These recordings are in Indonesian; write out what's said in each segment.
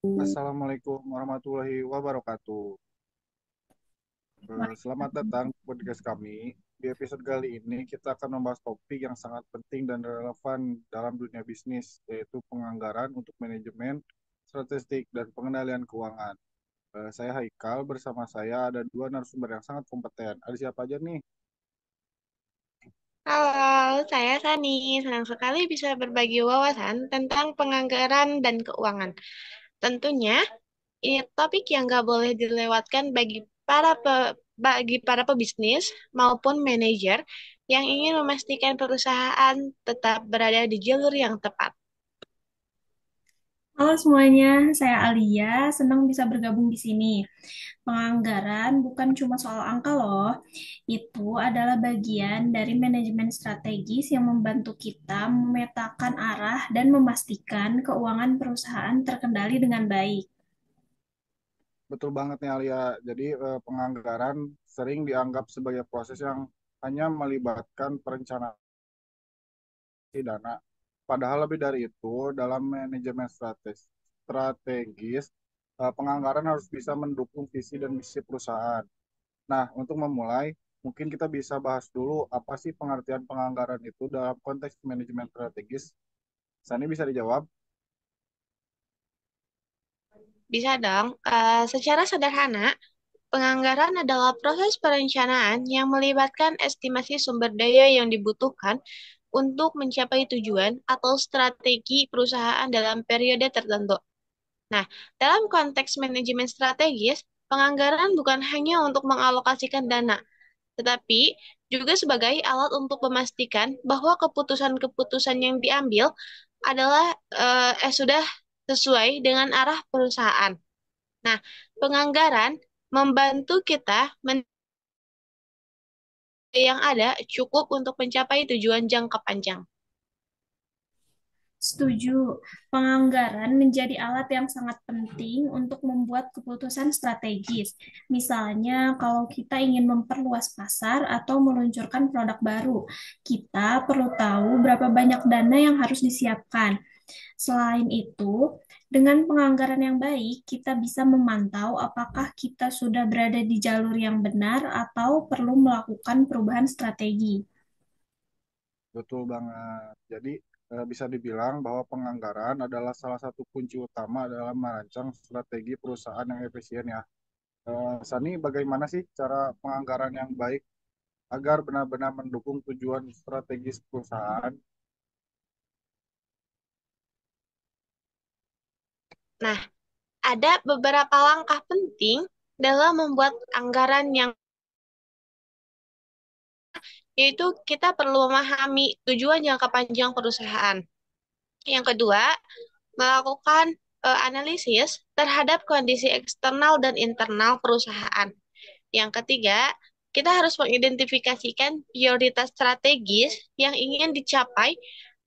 Assalamualaikum warahmatullahi wabarakatuh. Selamat datang di podcast kami. Di episode kali ini kita akan membahas topik yang sangat penting dan relevan dalam dunia bisnis, yaitu penganggaran untuk manajemen, statistik, dan pengendalian keuangan. Saya Haikal, bersama saya ada dua narasumber yang sangat kompeten. Ada siapa aja nih? Halo, saya Sani. Senang sekali bisa berbagi wawasan tentang penganggaran dan keuangan. Tentunya, ini topik yang nggak boleh dilewatkan bagi para pebisnis maupun manajer yang ingin memastikan perusahaan tetap berada di jalur yang tepat. Halo semuanya, saya Alia, senang bisa bergabung di sini. Penganggaran bukan cuma soal angka loh, itu adalah bagian dari manajemen strategis yang membantu kita memetakan arah dan memastikan keuangan perusahaan terkendali dengan baik. Betul banget nih Alia. Jadi penganggaran sering dianggap sebagai proses yang hanya melibatkan perencanaan dana. Padahal lebih dari itu, dalam manajemen strategis, penganggaran harus bisa mendukung visi dan misi perusahaan. Nah, untuk memulai, mungkin kita bisa bahas dulu apa sih pengertian penganggaran itu dalam konteks manajemen strategis. Sani bisa dijawab? Bisa dong. Secara sederhana, penganggaran adalah proses perencanaan yang melibatkan estimasi sumber daya yang dibutuhkan untuk mencapai tujuan atau strategi perusahaan dalam periode tertentu. Nah, dalam konteks manajemen strategis, penganggaran bukan hanya untuk mengalokasikan dana, tetapi juga sebagai alat untuk memastikan bahwa keputusan-keputusan yang diambil sudah sesuai dengan arah perusahaan. Nah, penganggaran membantu kita yang ada cukup untuk mencapai tujuan jangka panjang. Setuju, penganggaran menjadi alat yang sangat penting untuk membuat keputusan strategis. Misalnya, kalau kita ingin memperluas pasar atau meluncurkan produk baru, kita perlu tahu berapa banyak dana yang harus disiapkan. Selain itu, dengan penganggaran yang baik, kita bisa memantau apakah kita sudah berada di jalur yang benar atau perlu melakukan perubahan strategi. Betul banget. Jadi, bisa dibilang bahwa penganggaran adalah salah satu kunci utama dalam merancang strategi perusahaan yang efisien ya. Sani, bagaimana sih cara penganggaran yang baik agar benar-benar mendukung tujuan strategis perusahaan? Nah, ada beberapa langkah penting dalam membuat anggaran yang yaitu kita perlu memahami tujuan jangka panjang perusahaan. Yang kedua, melakukan analisis terhadap kondisi eksternal dan internal perusahaan. Yang ketiga, kita harus mengidentifikasikan prioritas strategis yang ingin dicapai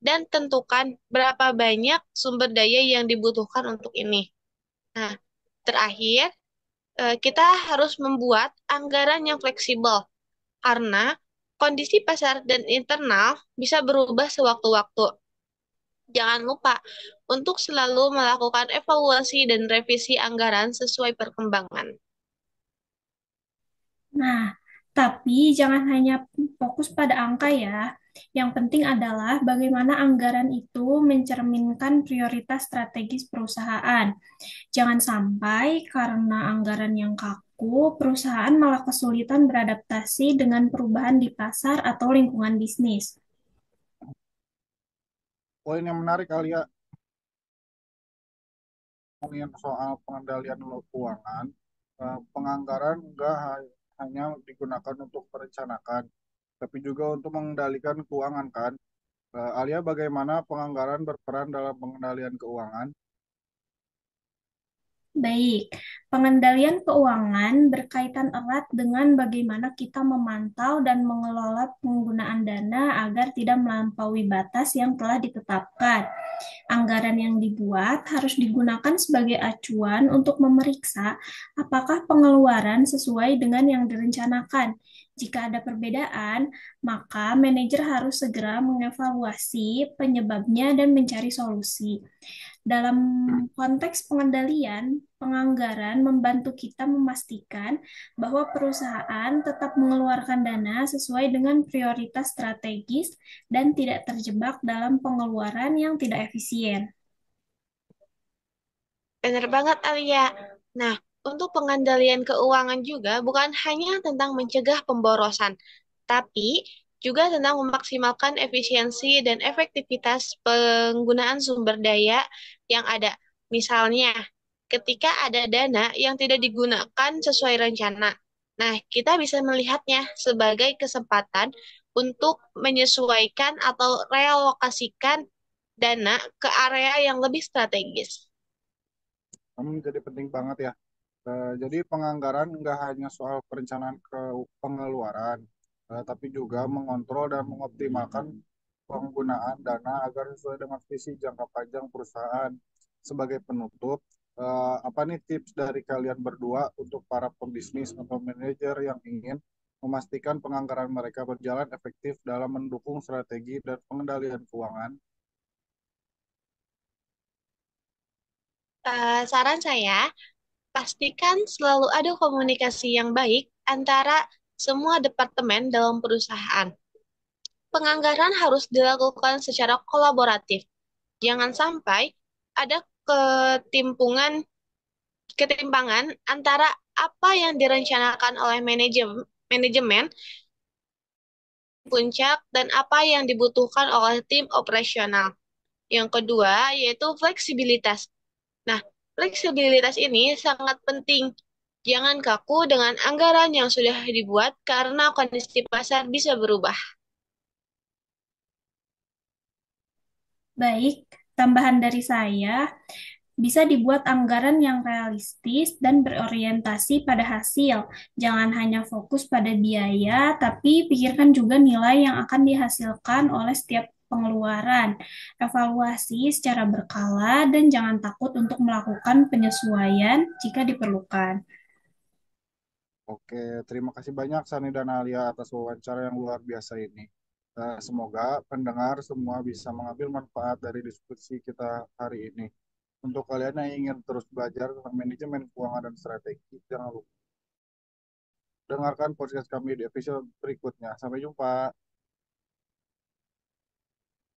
dan tentukan berapa banyak sumber daya yang dibutuhkan untuk ini. Nah, terakhir, kita harus membuat anggaran yang fleksibel karena kondisi pasar dan internal bisa berubah sewaktu-waktu. Jangan lupa untuk selalu melakukan evaluasi dan revisi anggaran sesuai perkembangan. Nah, tapi jangan hanya fokus pada angka ya. Yang penting adalah bagaimana anggaran itu mencerminkan prioritas strategis perusahaan. Jangan sampai karena anggaran yang kaku, perusahaan malah kesulitan beradaptasi dengan perubahan di pasar atau lingkungan bisnis. Poin yang menarik kali ya, ngomongin soal pengendalian keuangan, penganggaran hanya digunakan untuk merencanakan, tapi juga untuk mengendalikan keuangan kan. Alia, bagaimana penganggaran berperan dalam pengendalian keuangan? Baik, pengendalian keuangan berkaitan erat dengan bagaimana kita memantau dan mengelola penggunaan dana agar tidak melampaui batas yang telah ditetapkan. Anggaran yang dibuat harus digunakan sebagai acuan untuk memeriksa apakah pengeluaran sesuai dengan yang direncanakan. Jika ada perbedaan, maka manajer harus segera mengevaluasi penyebabnya dan mencari solusi. Dalam konteks pengendalian, penganggaran membantu kita memastikan bahwa perusahaan tetap mengeluarkan dana sesuai dengan prioritas strategis dan tidak terjebak dalam pengeluaran yang tidak efisien. Benar banget, Alia. Nah, untuk pengendalian keuangan juga bukan hanya tentang mencegah pemborosan, tapi juga tentang memaksimalkan efisiensi dan efektivitas penggunaan sumber daya yang ada. Misalnya, ketika ada dana yang tidak digunakan sesuai rencana, nah kita bisa melihatnya sebagai kesempatan untuk menyesuaikan atau realokasikan dana ke area yang lebih strategis. Jadi penting banget ya. Jadi penganggaran nggak hanya soal perencanaan pengeluaran, tapi juga mengontrol dan mengoptimalkan penggunaan dana agar sesuai dengan visi jangka panjang perusahaan. Sebagai penutup, apa nih tips dari kalian berdua untuk para pembisnis atau manajer yang ingin memastikan penganggaran mereka berjalan efektif dalam mendukung strategi dan pengendalian keuangan? Saran saya, pastikan selalu ada komunikasi yang baik antara semua departemen dalam perusahaan. Penganggaran harus dilakukan secara kolaboratif. Jangan sampai ada ketimpungan, ketimpangan antara apa yang direncanakan oleh manajemen puncak dan apa yang dibutuhkan oleh tim operasional. Yang kedua, yaitu fleksibilitas. Nah, fleksibilitas ini sangat penting. Jangan kaku dengan anggaran yang sudah dibuat karena kondisi pasar bisa berubah. Baik, tambahan dari saya, bisa dibuat anggaran yang realistis dan berorientasi pada hasil. Jangan hanya fokus pada biaya, tapi pikirkan juga nilai yang akan dihasilkan oleh setiap pengeluaran. Evaluasi secara berkala dan jangan takut untuk melakukan penyesuaian jika diperlukan. Oke, terima kasih banyak Sani dan Alia atas wawancara yang luar biasa ini. Semoga pendengar semua bisa mengambil manfaat dari diskusi kita hari ini. Untuk kalian yang ingin terus belajar tentang manajemen keuangan dan strategi, jangan lupa dengarkan podcast kami di episode berikutnya. Sampai jumpa.